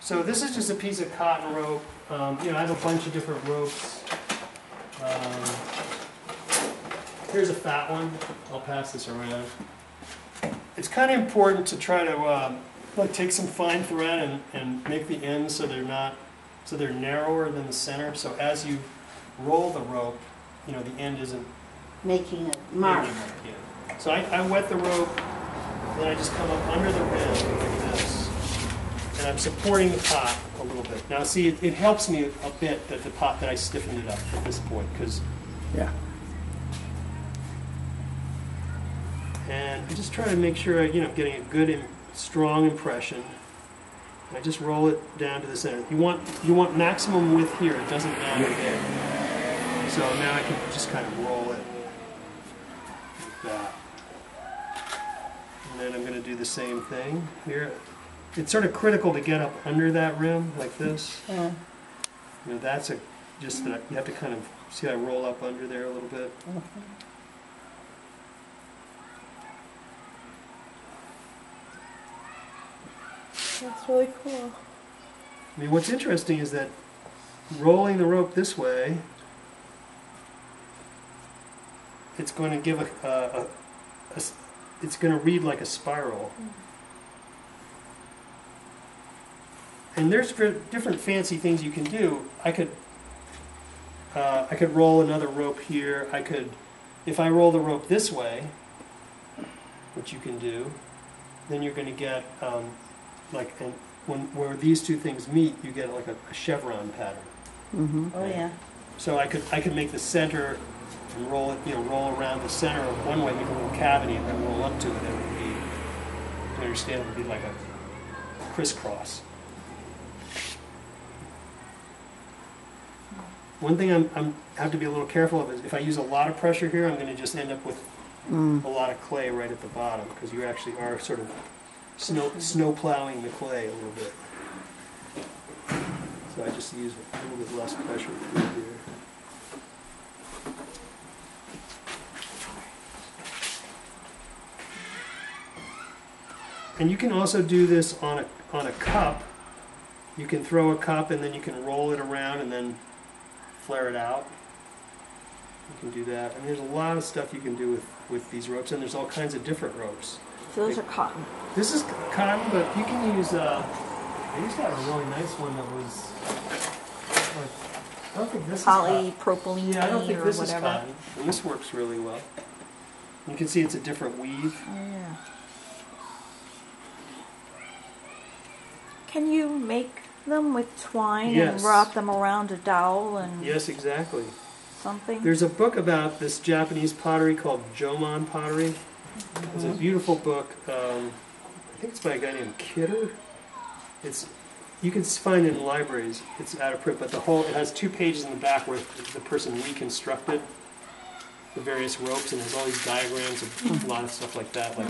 So this is just a piece of cotton rope. You know, I have a bunch of different ropes. Here's a fat one. I'll pass this around. It's kind of important to try to like take some fine thread and make the ends so they're narrower than the center. So as you roll the rope, you know, the end isn't making a mark. Yeah. So I wet the rope, then I just come up under the rim like this, and I'm supporting the pot a little bit. Now see, it helps me a bit that the pot, that I stiffened it up at this point, because Yeah. and I just try to make sure you know, getting a good strong impression. And I just roll it down to the center. You want maximum width here. It doesn't matter there. So now I can just kind of roll it like that. And then I'm going to do the same thing here. It's sort of critical to get up under that rim like this. Yeah. You know, that's just that you have to kind of see how I roll up under there a little bit. That's really cool. I mean, what's interesting is that rolling the rope this way, it's going to give it's going to read like a spiral. And there's different fancy things you can do. I could roll another rope here. I could, if I roll the rope this way, which you can do, then you're going to get like where these two things meet, you get like a chevron pattern. Mm-hmm. Oh yeah. So I could make the center and roll it, you know, roll around the center of one way, make a little cavity, and then roll up to it. And it would be, you understand, it would be like a crisscross. One thing I have to be a little careful of is if I use a lot of pressure here, I'm going to just end up with a lot of clay right at the bottom, because you actually are sort of snow plowing the clay a little bit. So I just use a little bit less pressure through here. And you can also do this on a cup. You can throw a cup and then you can roll it around and then flare it out. You can do that. And there's a lot of stuff you can do with these ropes, and there's all kinds of different ropes. So those are cotton. This is cotton, but you can use, I used to have a really nice one that was, I don't think this is polypropylene Yeah, I don't think or this whatever. is cotton. And this works really well. You can see it's a different weave. Oh, yeah. Can you make them with twine Yes. and wrap them around a dowel and Yes, exactly. something? There's a book about this Japanese pottery called Jomon pottery. It's a beautiful book. I think it's by a guy named Kidder. You can find it in libraries. It's out of print, but it has 2 pages in the back where the person reconstructed the various ropes, and there's all these diagrams of a lot of stuff like that, like